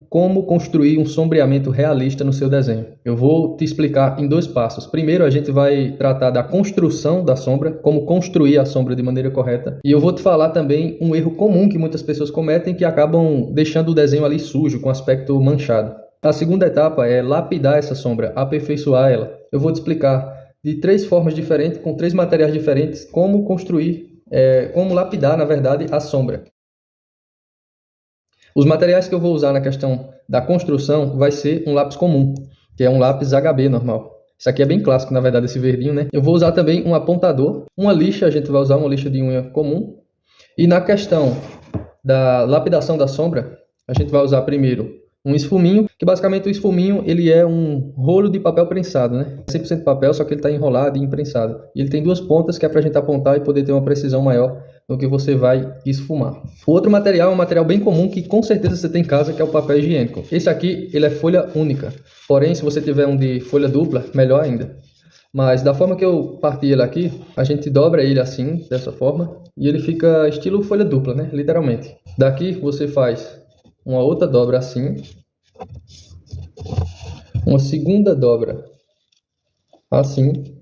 como construir um sombreamento realista no seu desenho. Eu vou te explicar em 2 passos. Primeiro, a gente vai tratar da construção da sombra, como construir a sombra de maneira correta. E eu vou te falar também um erro comum que muitas pessoas cometem, que acabam deixando o desenho ali sujo, com aspecto manchado. A segunda etapa é lapidar essa sombra, aperfeiçoar ela. Eu vou te explicar de 3 formas diferentes, com 3 materiais diferentes, como construir, como lapidar, na verdade, a sombra. Os materiais que eu vou usar na questão da construção vai ser um lápis comum, que é um lápis HB normal. Isso aqui é bem clássico, na verdade, esse verdinho, né? Eu vou usar também um apontador, uma lixa, a gente vai usar uma lixa de unha comum. E na questão da lapidação da sombra, a gente vai usar primeiro um esfuminho, que basicamente o esfuminho ele é um rolo de papel prensado, né? 100% papel, só que ele está enrolado e imprensado. E ele tem 2 pontas que é para a gente apontar e poder ter uma precisão maior no que você vai esfumar. O outro material é um material bem comum que com certeza você tem em casa, que é o papel higiênico. Esse aqui ele é folha única, porém se você tiver um de folha dupla, melhor ainda. Mas da forma que eu parti ele aqui, a gente dobra ele assim, dessa forma, e ele fica estilo folha dupla, né? Literalmente. Daqui você faz uma outra dobra assim, uma segunda dobra assim.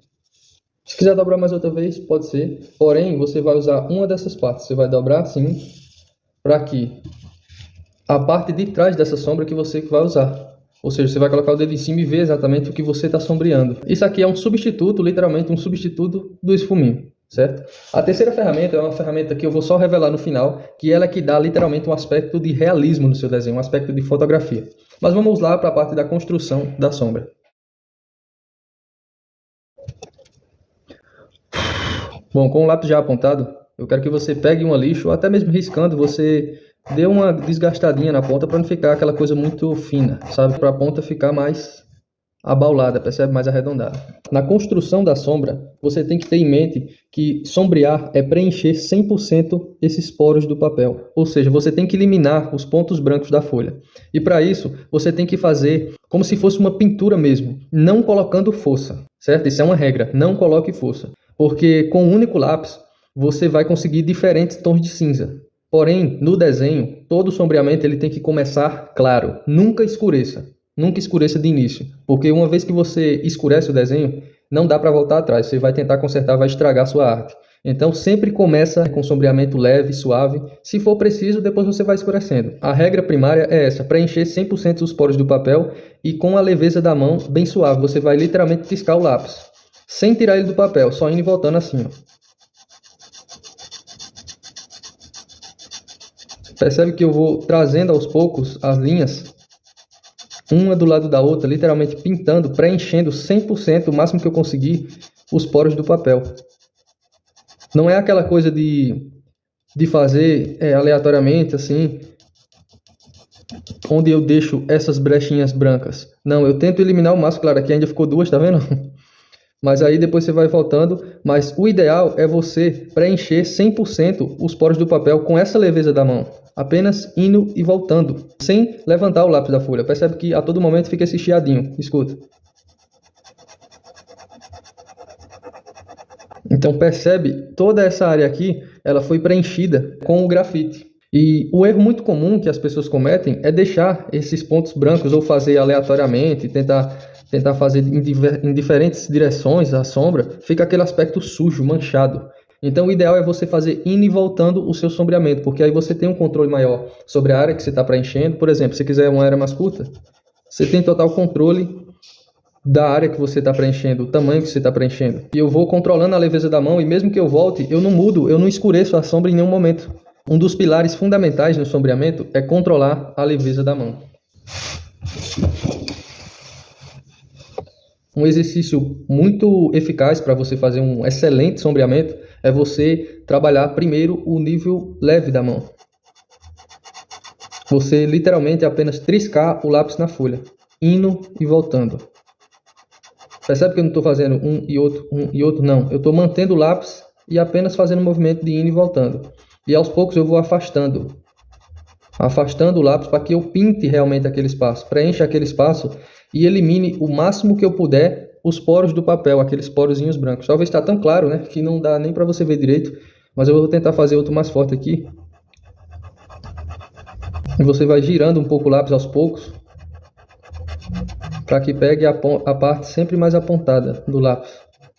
Se quiser dobrar mais outra vez, pode ser. Porém, você vai usar uma dessas partes. Você vai dobrar assim, para que a parte de trás dessa sombra que você vai usar. Ou seja, você vai colocar o dedo em cima e ver exatamente o que você está sombreando. Isso aqui é um substituto, literalmente um substituto do esfuminho, certo? A terceira ferramenta é uma ferramenta que eu vou só revelar no final, que ela é que dá literalmente um aspecto de realismo no seu desenho, um aspecto de fotografia. Mas vamos lá para a parte da construção da sombra. Bom, com o lápis já apontado, eu quero que você pegue uma lixa, ou até mesmo riscando, você dê uma desgastadinha na ponta para não ficar aquela coisa muito fina, sabe? Para a ponta ficar mais abaulada, percebe? Mais arredondada. Na construção da sombra, você tem que ter em mente que sombrear é preencher 100% esses poros do papel. Ou seja, você tem que eliminar os pontos brancos da folha. E para isso, você tem que fazer como se fosse uma pintura mesmo, não colocando força, certo? Isso é uma regra, não coloque força. Porque com um único lápis, você vai conseguir diferentes tons de cinza. Porém, no desenho, todo sombreamento ele tem que começar claro. Nunca escureça. Nunca escureça de início. Porque uma vez que você escurece o desenho, não dá para voltar atrás. Você vai tentar consertar, vai estragar a sua arte. Então, sempre começa com sombreamento leve, suave. Se for preciso, depois você vai escurecendo. A regra primária é essa, preencher 100% dos poros do papel e com a leveza da mão, bem suave. Você vai literalmente piscar o lápis, sem tirar ele do papel, só indo e voltando assim, ó. Percebe que eu vou trazendo aos poucos as linhas, uma do lado da outra, literalmente pintando, preenchendo 100%, o máximo que eu conseguir, os poros do papel. Não é aquela coisa de fazer aleatoriamente, assim, onde eu deixo essas brechinhas brancas. Não, eu tento eliminar o máximo, claro, aqui ainda ficou 2, tá vendo? Mas aí depois você vai voltando, mas o ideal é você preencher 100% os poros do papel com essa leveza da mão, apenas indo e voltando, sem levantar o lápis da folha. Percebe que a todo momento fica esse chiadinho, escuta. Então percebe, toda essa área aqui, ela foi preenchida com o grafite. E o erro muito comum que as pessoas cometem é deixar esses pontos brancos ou fazer aleatoriamente, tentar fazer em diferentes direções a sombra, fica aquele aspecto sujo, manchado. Então o ideal é você fazer indo e voltando o seu sombreamento, porque aí você tem um controle maior sobre a área que você está preenchendo. Por exemplo, se quiser uma área mais curta, você tem total controle da área que você está preenchendo, o tamanho que você está preenchendo. E eu vou controlando a leveza da mão, e mesmo que eu volte, eu não mudo, eu não escureço a sombra em nenhum momento. Um dos pilares fundamentais no sombreamento é controlar a leveza da mão. Um exercício muito eficaz para você fazer um excelente sombreamento é você trabalhar primeiro o nível leve da mão. Você literalmente apenas triscar o lápis na folha, indo e voltando. Percebe que eu não estou fazendo um e outro, não. Eu estou mantendo o lápis e apenas fazendo o movimento de indo e voltando. E aos poucos eu vou afastando o lápis para que eu pinte realmente aquele espaço, preencha aquele espaço e elimine o máximo que eu puder os poros do papel, aqueles porozinhos brancos. Talvez está tão claro, né, que não dá nem para você ver direito, mas eu vou tentar fazer outro mais forte aqui. E você vai girando um pouco o lápis aos poucos, para que pegue a parte sempre mais apontada do lápis.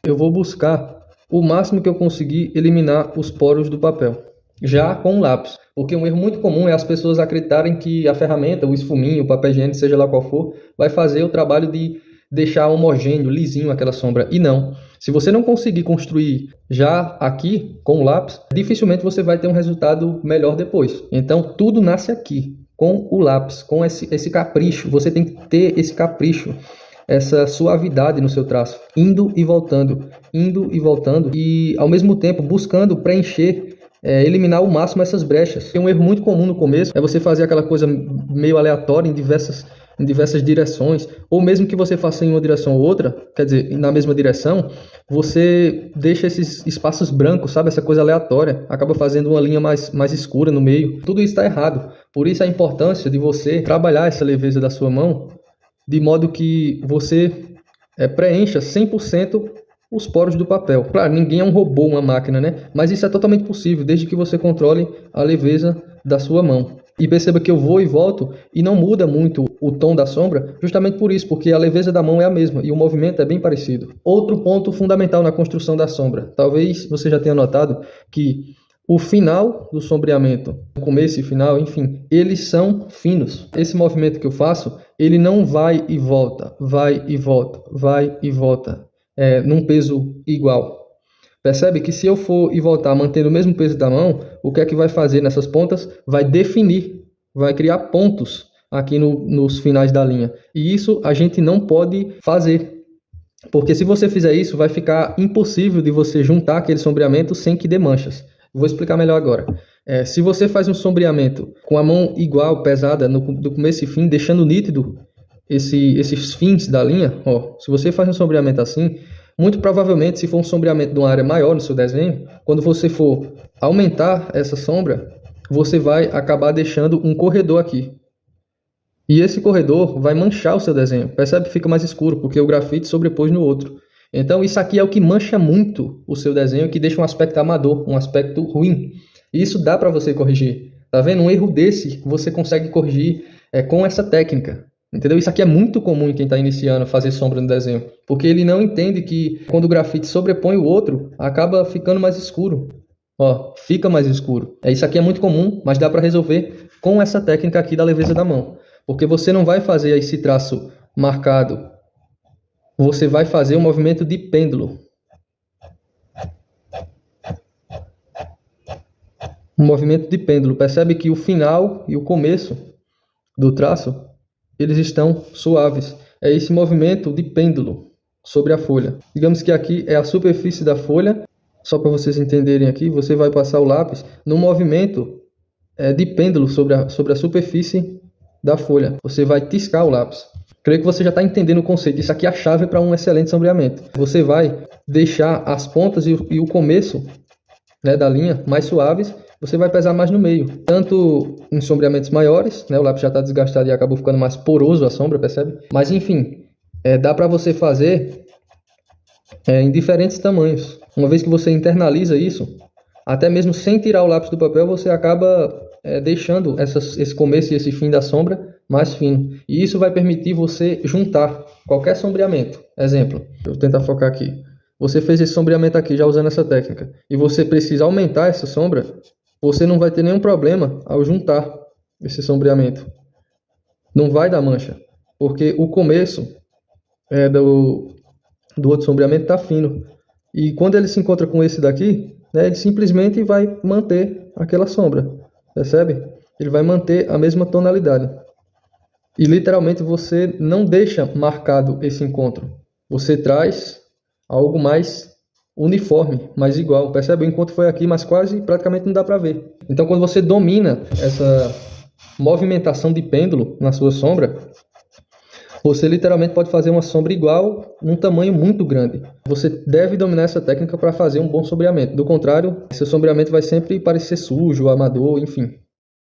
Eu vou buscar o máximo que eu conseguir eliminar os poros do papel, já com o lápis. Porque um erro muito comum é as pessoas acreditarem que a ferramenta, o esfuminho, o papel higiênico, seja lá qual for, vai fazer o trabalho de deixar homogêneo, lisinho aquela sombra. E não. Se você não conseguir construir já aqui com o lápis, dificilmente você vai ter um resultado melhor depois. Então tudo nasce aqui, com o lápis, com esse capricho. Você tem que ter esse capricho, essa suavidade no seu traço, indo e voltando, e ao mesmo tempo buscando preencher, eliminar ao máximo essas brechas. Um erro muito comum no começo é você fazer aquela coisa meio aleatória em diversas direções, ou mesmo que você faça em uma direção ou outra, quer dizer, na mesma direção, você deixa esses espaços brancos, sabe? Essa coisa aleatória, acaba fazendo uma linha mais escura no meio. Tudo isso está errado. Por isso a importância de você trabalhar essa leveza da sua mão, de modo que você preencha 100% os poros do papel. Claro, ninguém é um robô, uma máquina, né? Mas isso é totalmente possível, desde que você controle a leveza da sua mão. E perceba que eu vou e volto e não muda muito o tom da sombra, justamente por isso, porque a leveza da mão é a mesma e o movimento é bem parecido. Outro ponto fundamental na construção da sombra. Talvez você já tenha notado que o final do sombreamento, o começo e final, enfim, eles são finos. Esse movimento que eu faço, ele não vai e volta, vai e volta, vai e volta, num peso igual. Percebe que se eu for e voltar mantendo o mesmo peso da mão, o que é que vai fazer nessas pontas? Vai definir, vai criar pontos aqui nos finais da linha. E isso a gente não pode fazer. Porque se você fizer isso, vai ficar impossível de você juntar aquele sombreamento sem que dê manchas. Vou explicar melhor agora. Se você faz um sombreamento com a mão igual, pesada, do começo e fim, deixando nítido esses fins da linha, se você faz um sombreamento assim, muito provavelmente, se for um sombreamento de uma área maior no seu desenho, quando você for aumentar essa sombra, você vai acabar deixando um corredor aqui. E esse corredor vai manchar o seu desenho. Percebe? Fica mais escuro, porque o grafite sobrepôs no outro. Então, isso aqui é o que mancha muito o seu desenho, que deixa um aspecto amador, um aspecto ruim. E isso dá para você corrigir. Tá vendo? Um erro desse você consegue corrigir com essa técnica. Entendeu? Isso aqui é muito comum em quem está iniciando a fazer sombra no desenho, porque ele não entende que quando o grafite sobrepõe o outro, acaba ficando mais escuro. Fica mais escuro. Isso aqui é muito comum, mas dá para resolver com essa técnica aqui da leveza da mão. Porque você não vai fazer esse traço marcado, você vai fazer um movimento de pêndulo. Um movimento de pêndulo. Percebe que o final e o começo do traço, eles estão suaves. É esse movimento de pêndulo sobre a folha. Digamos que aqui é a superfície da folha. Só para vocês entenderem aqui, você vai passar o lápis no movimento de pêndulo sobre a superfície da folha. Você vai tiscar o lápis. Creio que você já está entendendo o conceito. Isso aqui é a chave para um excelente sombreamento. Você vai deixar as pontas e o começo, da linha mais suaves. Você vai pesar mais no meio, tanto em sombreamentos maiores, o lápis já está desgastado e acabou ficando mais poroso a sombra, percebe? Mas enfim, dá para você fazer em diferentes tamanhos. Uma vez que você internaliza isso, até mesmo sem tirar o lápis do papel, você acaba deixando esse começo e esse fim da sombra mais fino. E isso vai permitir você juntar qualquer sombreamento. Exemplo, eu vou tentar focar aqui. Você fez esse sombreamento aqui já usando essa técnica, e você precisa aumentar essa sombra. Você não vai ter nenhum problema ao juntar esse sombreamento. Não vai dar mancha, porque o começo do outro sombreamento está fino. E quando ele se encontra com esse daqui, ele simplesmente vai manter aquela sombra. Percebe? Ele vai manter a mesma tonalidade. E literalmente você não deixa marcado esse encontro. Você traz algo mais uniforme, mais igual. Percebe? O encontro foi aqui, mas praticamente não dá para ver. Então, quando você domina essa movimentação de pêndulo na sua sombra, você literalmente pode fazer uma sombra igual num tamanho muito grande. Você deve dominar essa técnica para fazer um bom sombreamento. Do contrário, seu sombreamento vai sempre parecer sujo, amador, enfim.